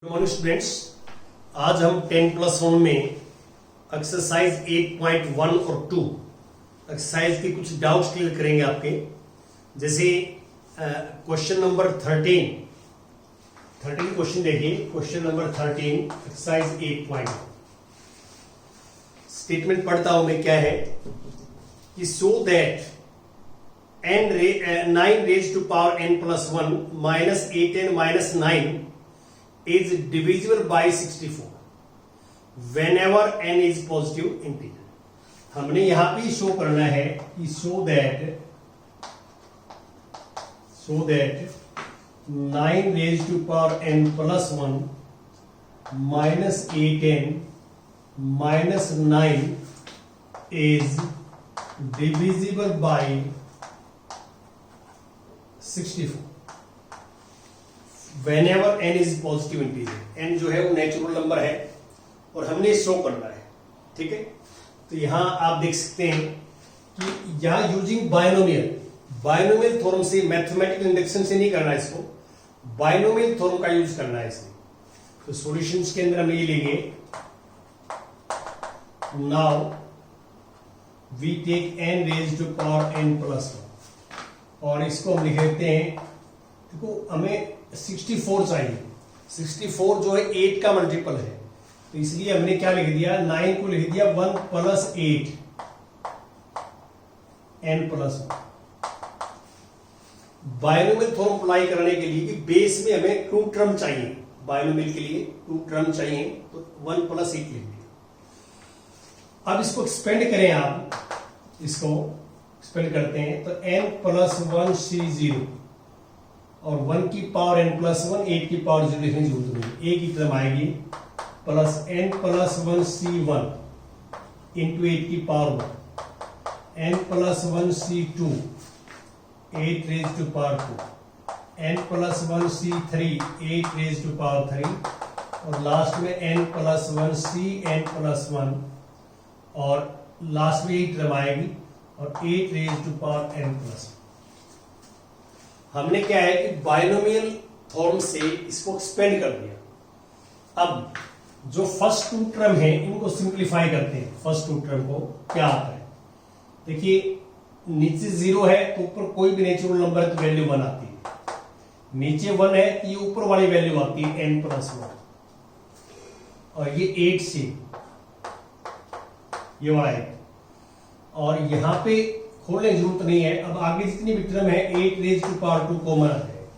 Good morning students. आज हम 10+1 में एक्सरसाइज 8.1 और 2 एक्सरसाइज के कुछ डाउट्स क्लियर करेंगे आपके। जैसे क्वेश्चन नंबर 13 क्वेश्चन देखिए। क्वेश्चन नंबर 13 एक्सरसाइज 8.1 स्टेटमेंट पढ़ता हूं मैं। क्या है कि so that 9 raised to power n+1 minus 8n minus 9 is divisible by 64 whenever n is positive integer। हमने यहां पे शो करना है कि so that 9 raised to power n+1 minus 8n minus 9 is divisible by 64 whenever n is positive integer। n जो है वो natural number है और हमने शो करना है। ठीक है, तो यहां आप देख सकते हैं कि यहां यूजिंग बायनोमियल थ्योरम से, मैथमेटिकल इंडक्शन से नहीं करना है इसको, बायनोमियल थ्योरम का यूज करना है इसमें। तो सॉल्यूशंस के अंदर हम ये लेंगे, now we take n raise to power n+1 और इसको हम लिख देते हैं। देखो हमें 64 चाहिए। 64 जो है 8 का मल्टीपल है, तो इसलिए हमने क्या लिख दिया, 9 को लिख दिया 1 + 8 n+1। बायनोमियल थ्योरम अप्लाई करने के लिए कि बेस में हमें 2 टर्म चाहिए, बायनोमियल के लिए 2 टर्म चाहिए, तो 1 + 8 लिख दिया। अब इसको एक्सपेंड करें, आप इसको एक्सपेंड करते हैं तो n+1 C0 और 1 की पावर n+1, 8 की पावर 0 लिखने की जरूरत नहीं, एक ही टर्म आएगी, प्लस n+1 C1 इंटू 8 की power 1, n+1 C2 8 raise to power 2, n+1 C3 8 raise to power 3 और लास्ट में n+1 C n+1 और लास्ट में 8 टर्म आएगी और 8 रेज टू पावर n+1। हमने क्या है कि बायनोमियल थ्योरम से इसको एक्सपेंड कर दिया। अब जो फर्स्ट 2 टर्म है इनको सिंप्लीफाई करते हैं। फर्स्ट 2 टर्म को क्या आता है, देखिए नीचे 0 है तो ऊपर कोई भी नेचुरल नंबर है तो वैल्यू 1 आती है, नीचे 1 है तो ये ऊपर वाली वैल्यू आती है n+1 और ये 8 से ये वाला है। और यहां पे खोलने की जरूरत नहीं है। अब आगे जितनी भी टर्म है 8 रेज टू पावर 2 कॉमन आ जाएगा,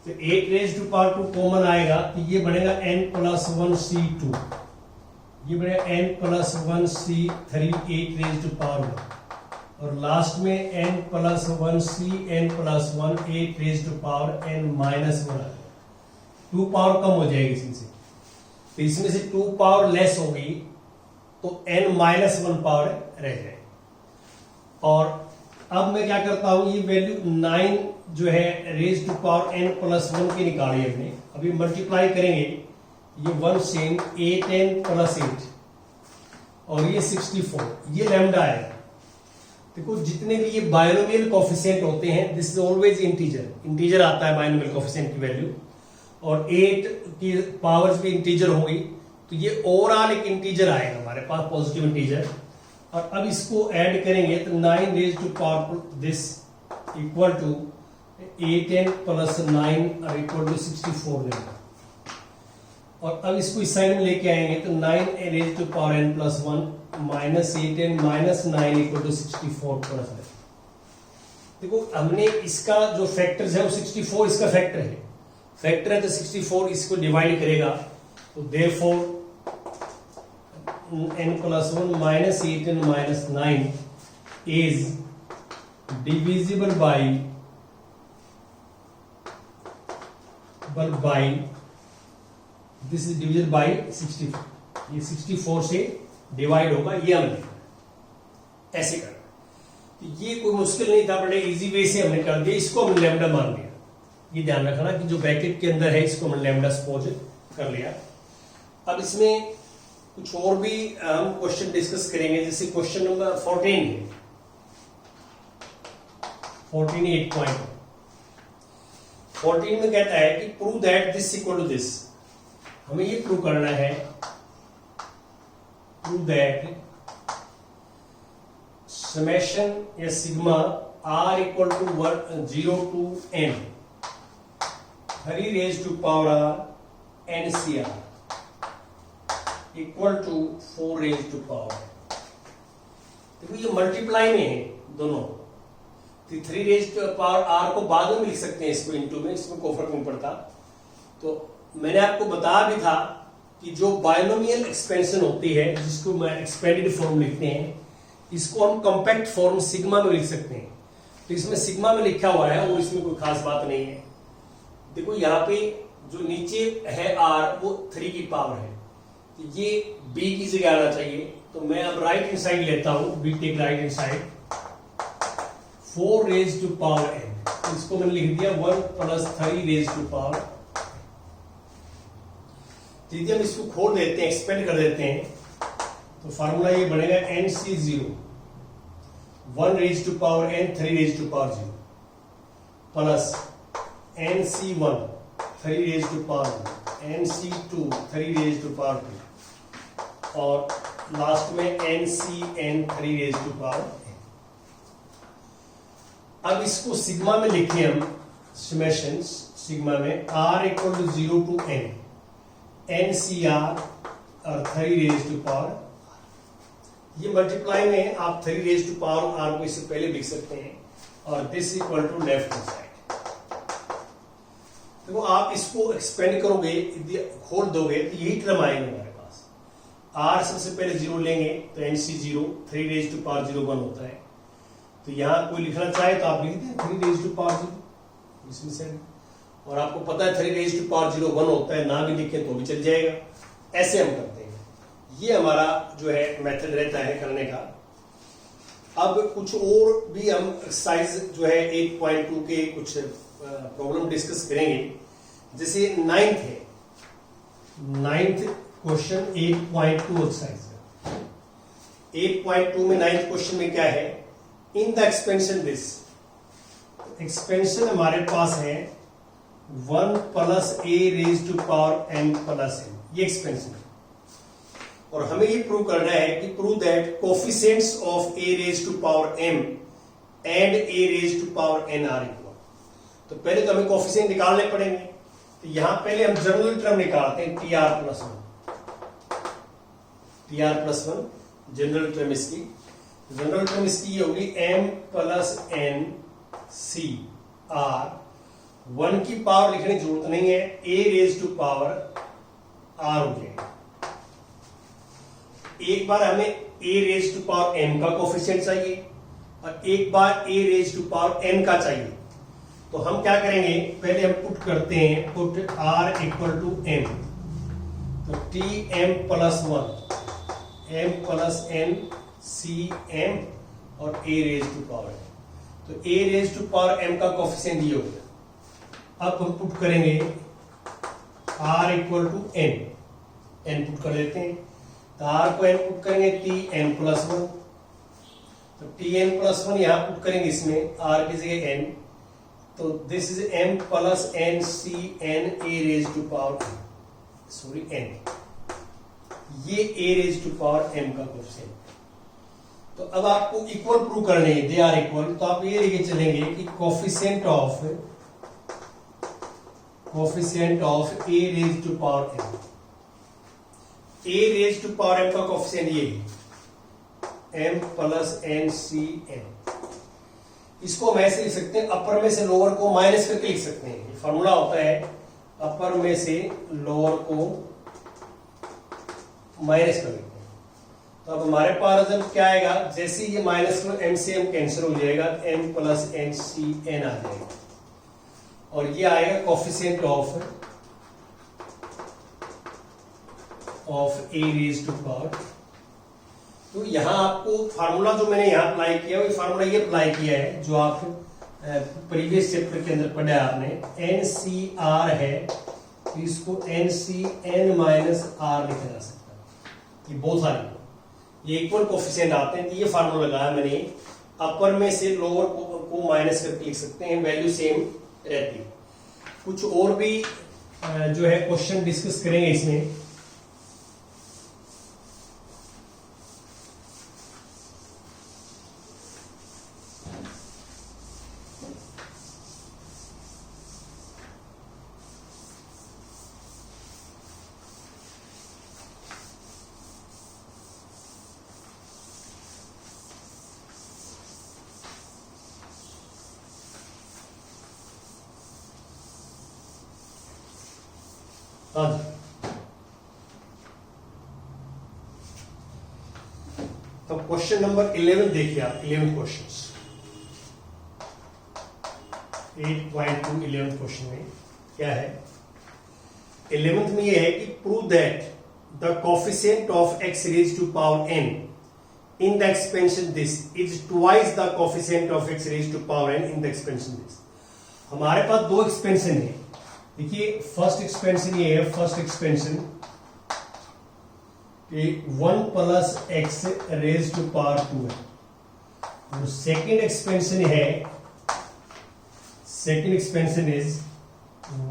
तो 8 रेज टू पावर 2 कॉमन आएगा तो ये बनेगा n+1 C2, ये बनेगा n+1 C3 8 raise to power 1 और लास्ट में n+1 C n+1 8 raise to power n-1। 2 power कम हो जाएगी इसमें से, तो इसमें से 2 पावर लेस होगी तो n-1 पावर रह जाएगी। और अब मैं क्या करता हूं, ये वैल्यू 9 जो है रेज टू पावर n+1 की निकाली हमने, अभी मल्टीप्लाई करेंगे ये 1 से 8n + 8 और ये 64, ये लैम्डा है। देखो जितने भी ये बायनोमियल कोफिशिएंट होते हैं दिस इज ऑलवेज इंटीजर आता है बायनोमियल कोफिशिएंट की वैल्यू, और 8 की पावर्स भी इंटीजर होगी तो ये ओवरऑल एक इंटीजर आएगा हमारे पास, पॉजिटिव इंटीजर। और अब इसको ऐड करेंगे तो 9 raise to power this equal to 8n + 9 और इक्वल टू 64 लेगा। और अब इसको इस साइड में लेके आएंगे तो 9 raise to power n+1 minus 8n minus 9 equal to 64 plus. देखो हमने इसका जो फैक्टर्स है वो 64 इसका फैक्टर है तो 64 इसको डिवाइड करेगा, तो therefore n+1 minus 8n minus 9 is divisible by this is divisible by 64। ये 64 से डिवाइड होगा, ये हमने ऐसे करना। तो ये कोई मुश्किल नहीं था, बड़े इजी वे से हमने कर दिया। इसको हमने लैम्डा मान लिया, ये ध्यान रखना कि जो ब्रैकेट के अंदर है इसको हमने लैम्डा सपोज कर लिया। अब इसमें कुछ और भी हम क्वेश्चन डिस्कस करेंगे, जैसे क्वेश्चन नंबर 14 है, 14 8.1। 14 में कहता है कि prove that this equal to this, हमें ये प्रूव करना है, प्रूव दैट समेशन या sigma R equal to 0 to n 3 raised to power r NCR equal to 4 raised to power। देखो ये मल्टीप्लाई में है दोनों, तो 3 raised to power r को बाद में लिख सकते हैं इसको इनटू में, इसमें कोई फर्क नहीं पड़ता। तो मैंने आपको बताया भी था कि जो बायनोमियल एक्सपेंशन होती है, जिसको मैं एक्सपेंडेड फॉर्म लिखते हैं, इसको हम कॉम्पैक्ट फॉर्म सिग्मा में लिख सकते हैं। तो इसमें सिग्मा में लिखा हुआ है और इसमें कोई खास बात नहीं है। देखो यहाँ पे जो नीचे है r वो 3 की पावर है, तो ये b की जगह आना चाहिए। तो मैं अब राइट हैंड साइड लेता हूं, b take right hand side, 4 raised to power n, तो इसको मैंने लिख दिया 1 + 3 raised to power। यदि हम इसको खोल देते हैं, एक्सपेंड कर देते हैं, तो फार्मूला ये बनेगा NC0 1 raised to power n 3 raised to power 0 plus NC1 3 raised to power 1 NC2 3 raised to power 2 और लास्ट में NCN 3 raised to power n। अब इसको सिग्मा में लिखें हम, समेशन सिग्मा में r equal to 0 to n NCR और 3 raised to power, ये मल्टीप्लाई में आप 3 raised to power r को इससे पहले लिख सकते हैं, और this equal to left hand side. देखो आप इसको एक्सपेंड करोगे, खोल दोगे तो यही टर्म आएंगे हमारे पास। r सबसे पहले 0 लेंगे तो NC0 3 raised to power 0 1 होता है। तो यहां कोई लिखना चाहे तो आप लिख दें 3 raised to power 0 इसमें से, और आपको पता है 3 raised to power 0 1 होता है, ना भी लिखें तो भी चल जाएगा। ऐसे हम करते हैं, ये हमारा जो है मेथड रहता है करने का। अब कुछ और भी हम एक्सरसाइज जो है 8.2 के कुछ प्रॉब्लम डिस्कस करेंगे। जैसे 9th है, 9th क्वेश्चन 8.2 एक्सरसाइज। 8.2 में 9th क्वेश्चन में क्या है, इन द एक्सपेंशन दिस, एक्सपेंशन हमारे पास है 1 + a raised to power n + n, ये एक्सपेंशन है। और हमें ये प्रूव करना है कि prove that coefficients of a raised to power m and a raised to power n are equal. तो पहले तो हमें कोफिशिएंट निकालने पड़ेंगे, तो यहां पहले हम जनरल टर्म निकालते हैं, tr+1 जनरल टर्म इसकी, जनरल टर्म इसकी ये होगी m + n c r, 1 की पावर लिखने की जरूरत नहीं है, a raised to power r हो जाएगा। एक बार हमें a raised to power m का कोफिशिएंट चाहिए और एक बार a raised to power n का चाहिए। तो हम क्या करेंगे, पहले हम पुट करते हैं, put r equal to m, तो tm+1 m + n c m और a raised to power m, तो a raised to power m का कोफिशिएंट ये हो गया। अब हम पुट करेंगे r equal to n put कर लेते हैं, तो r को n पुट करेंगे tn+1, तो tn+1 यहां पुट करेंगे इसमें r की जगह n, तो this is m + n c n a raised to power n, ये a raised to power m का कोफिशिएंट। तो अब आपको इक्वल प्रूव करने हैं, दे आर इक्वल, तो आप ये लेके चलेंगे कि coefficient of a raised to power m, a raised to power m का कोफिशिएंट ये है m + n c n। इसको हम ऐसे लिख सकते हैं, अपर में से लोअर को माइनस करके लिख सकते हैं। ये फॉर्मूला होता है अपर में से लोअर को माइनस कर लेते हैं। तो अब हमारे पास जब क्या आएगा, जैसे ये माइनस में m से m कैंसिल हो जाएगा, m + n c n आ जाएगा, और ये आएगा coefficient of a raised to power। तो यहां आपको फार्मूला जो मैंने यहां अप्लाई किया, वो फार्मूला ये अप्लाई किया है जो आप प्रीवियस चैप्टर के अंदर पढ़ा आपने, NCR है तो इसको NCN - R लिखा जा सकता है। ये बहुत सारे ये इक्वल कोफिशिएंट आते हैं, तो ये फार्मूला लगाया मैंने, अपर में से लोअर को माइनस करके लिख सकते हैं, वैल्यू सेम रहती है। कुछ और भी जो है क्वेश्चन डिस्कस करेंगे इसमें। हाँ जी, तो क्वेश्चन नंबर 11 देखिए आप। 11 क्वेश्चन 8.2 11 क्वेश्चन में क्या है? 11th में ये है कि prove that the coefficient of x raise to power n in the expansion this is twice the coefficient of x raise to power n in the expansion this. हमारे पास दो एक्सपेंशन है। देखिए फर्स्ट एक्सपेंशन ये है, first expansion 1 plus x raise to power 2 है। और second expansion है, second expansion is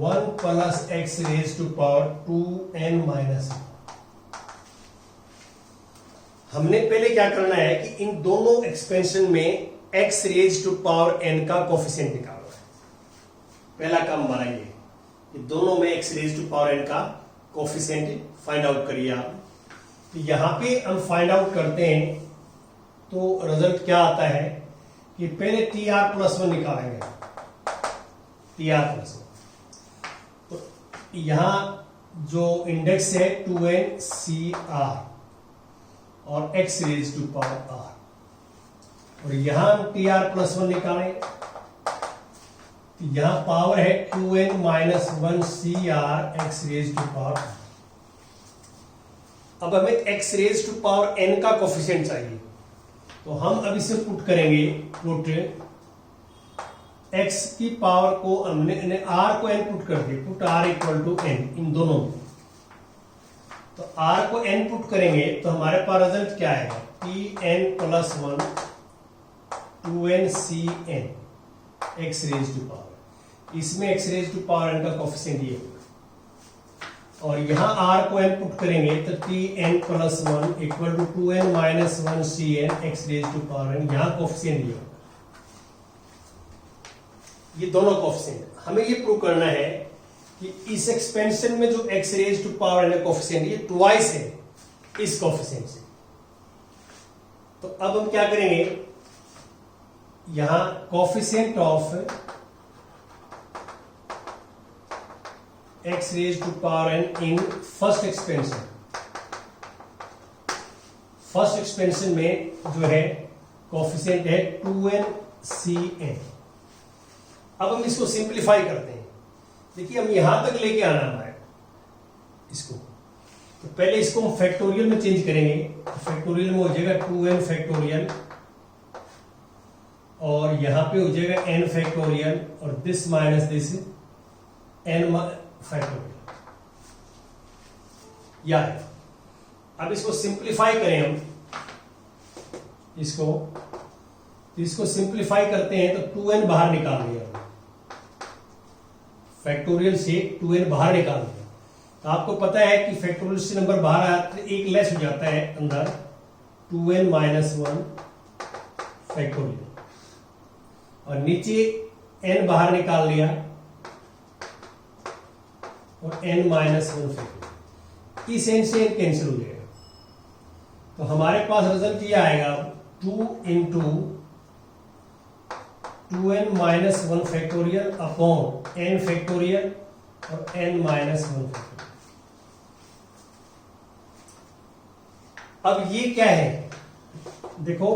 1 plus x raise to power 2n minus. हमने पहले क्या करना है कि इन दोनों एक्सपेंशन में x raise to power n का कोफिशिएंट निकालना है। पहला काम हमारा ये, दोनों में x raise to power n का कोफिशिएंट फाइंड आउट करिए आप। तो यहां पे हम फाइंड आउट करते हैं तो रिजल्ट क्या आता है कि पहले tr+1 निकालेंगे, tr+1। तो यहां जो इंडेक्स है 2nCr और x raise to power r, और यहां हम tr+1 निकालें तो यहां पावर है 2n minus 1CR x raise to power. अब हमें x raise to power n का कोफिशिएंट चाहिए, तो हम अब इसे पुट करेंगे। पुट x की पावर को हमने r को n पुट कर दिया, put r equal to n इन दोनों में। तो r को n पुट करेंगे तो हमारे पास रिजल्ट क्या आएगा? tn+1 2nCn x raise to power. इसमें x raise to power n का कोफिशिएंट ये होगा, और यहां r को n पुट करेंगे तो tn+1 equal to 2n minus 1cn x raise to power n। यहां कोफिशिएंट ये होगा, ये दोनों कोफिशिएंट। हमें ये प्रूव करना है कि इस एक्सपेंशन में जो x raise to power n coefficient ये ट्वाइस है इस कोफिशिएंट से। तो अब हम क्या करेंगे, यहां coefficient of x raise to power n in first expansion, first expansion में जो है कोफिशिएंट है 2nCn। अब हम इसको सिंप्लीफाई करते हैं। देखिए हम यहां तक लेके आना हमारे इसको, तो पहले इसको हम फैक्टोरियल में चेंज करेंगे। फैक्टोरियल में हो जाएगा 2n फैक्टोरियल, और यहां पे हो जाएगा n फैक्टोरियल, और this minus this n factorial. या अब इसको सिंप्लीफाई करें हम इसको, तो इसको सिंप्लीफाई करते हैं तो 2n बाहर निकाल दिया, फैक्टोरियल से 2n बाहर निकाल दिया। तो आपको पता है कि फैक्टोरियल से नंबर बाहर आया तो एक लेस हो जाता है अंदर, 2n माइनस 1 फैक्टोरियल, और नीचे n बाहर निकाल लिया और n माइनस 1 फैक्टोरियल। इस n से n कैंसिल हो जाएगा, तो हमारे पास रिजल्ट ये आएगा 2 into 2n minus 1 factorial upon n factorial और n माइनस 1 फैक्टोरियल। अब ये क्या है, देखो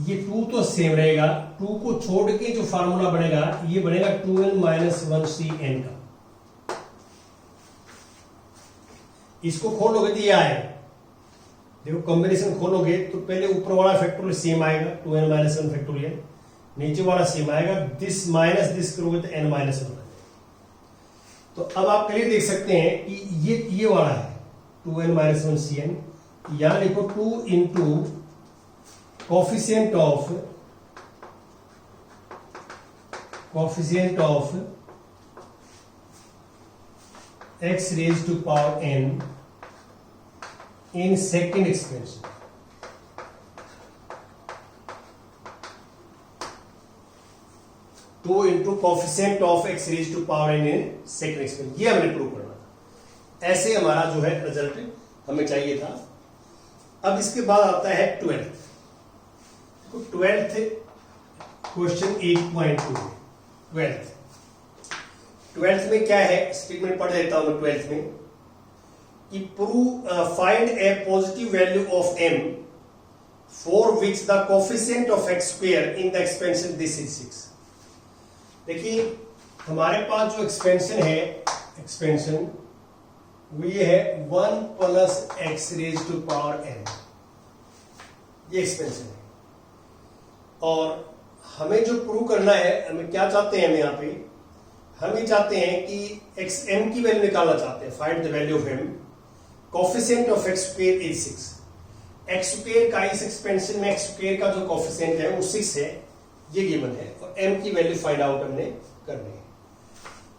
ये 2 तो सेम रहेगा, 2 को छोड़ के जो फार्मूला बनेगा ये बनेगा 2n माइनस 1cn का। इसको खोलोगे तो ये आएगा, देखो कॉम्बिनेशन खोलोगे तो पहले ऊपर वाला फैक्टोरियल सेम आएगा 2n माइनस 1 फैक्टोरियल, नीचे वाला सेम आएगा, दिस माइनस दिस करोगे तो n माइनस 1 आएगा। तो अब आप क्लियर देख सकते हैं कि ये वाला है 2n माइनस 1cn, यहां लिखो 2 into coefficient of x raised to power n in second expansion. Two into coefficient of x raised to power n in second expansion, ये हमने प्रूव करना था। ऐसे हमारा जो है रिजल्ट हमें चाहिए था। अब इसके बाद आता है 12th। तो 12th क्वेश्चन 8.2। 12th में क्या है, स्टेटमेंट पढ़ देता हूं मैं 12th में कि prove find A positive value of m for which the coefficient of x square in the expansion this is 6। देखिए हमारे पास जो एक्सपेंशन है, एक्सपेंशन वो ये है 1 plus x raise to power n, ये एक्सपेंशन है। और हमें जो प्रूव करना है, हमें क्या चाहते हैं, हम यहाँ पे हम ये चाहते हैं कि x m की वैल्यू निकालना चाहते हैं, find the value of m, coefficient of x square is 6। x square का इस एक्सपेंशन में x स्क्वायर का जो कोफिशिएंट है वो 6 है, ये गिवन है, और m की वैल्यू फाइंड आउट हमने करनी है।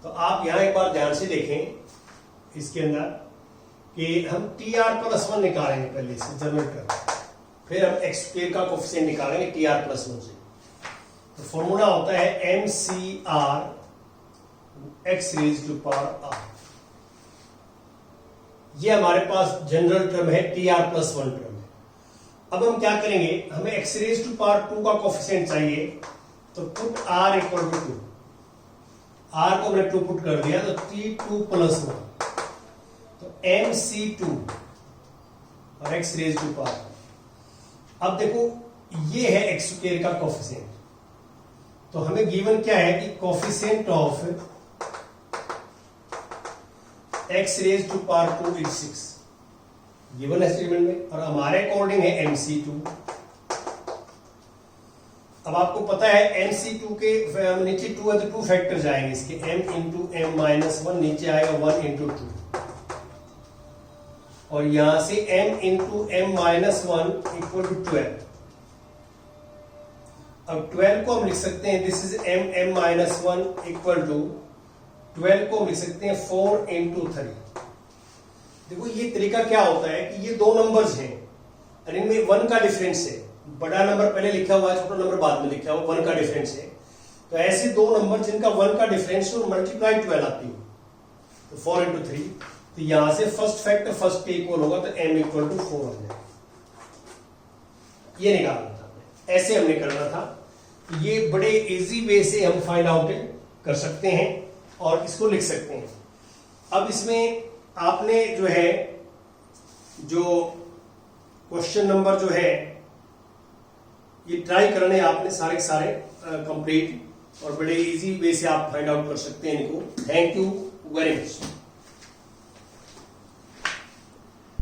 तो आप यहां एक बार ध्यान से देखें इसके अंदर कि हम tr+1 निकालेंगे पहले से जनरल टर्म, फिर हम x स्क्वायर का कोफिशिएंट निकालेंगे tr+1 से। तो फॉर्मूला होता है mcr x raise to power r। ये हमारे पास जनरल टर्म है, tr+1 टर्म है। अब हम क्या करेंगे, हमें x रेज टू पावर 2 का कोफिशिएंट चाहिए, तो put r equal to 2, r को हमने 2 पुट कर दिया, तो t2+1, तो mc2 और x रेज टू पावर। अब देखो ये है x स्क्वायर का कोफिशिएंट, तो हमें गिवन क्या है कि coefficient of x raise to power 2 is 6 given है स्टेटमेंट में, और हमारे अकॉर्डिंग है mc2। अब आपको पता है mc2 के नीचे 2 है तो 2 फैक्टर जाएंगे इसके, m इंटू m माइनस 1, नीचे आएगा 1 इंटू 2, और यहां से m into m minus 1 equal to 12। अब 12 को हम लिख सकते हैं, this is m minus 1 equal to 12 को हम लिख सकते हैं 4 इंटू 3। देखो ये तरीका क्या होता है कि ये दो नंबर्स हैं और इनमें 1 का डिफरेंस है, बड़ा नंबर पहले लिखा हुआ है, छोटा नंबर बाद में लिखा हुआ, 1 का डिफरेंस है। तो ऐसे दो नंबर जिनका 1 का डिफरेंस और मल्टीप्लाई 12 आती है, तो 4 इंटू 3, तो यहां से फर्स्ट फैक्टर फर्स्ट के इक्वल होगा, तो m इक्वल टू 4 हो जाएगा। ये निकालना था, ऐसे हमने करना था। ये बड़े इजी वे से हम फाइंड आउट कर सकते हैं और इसको लिख सकते हैं। अब इसमें आपने जो है, जो क्वेश्चन नंबर जो है ये ट्राई करने आपने सारे के सारे कंप्लीट, और बड़े इजी वे से आप फाइंड आउट कर सकते हैं इनको। Thank you very much.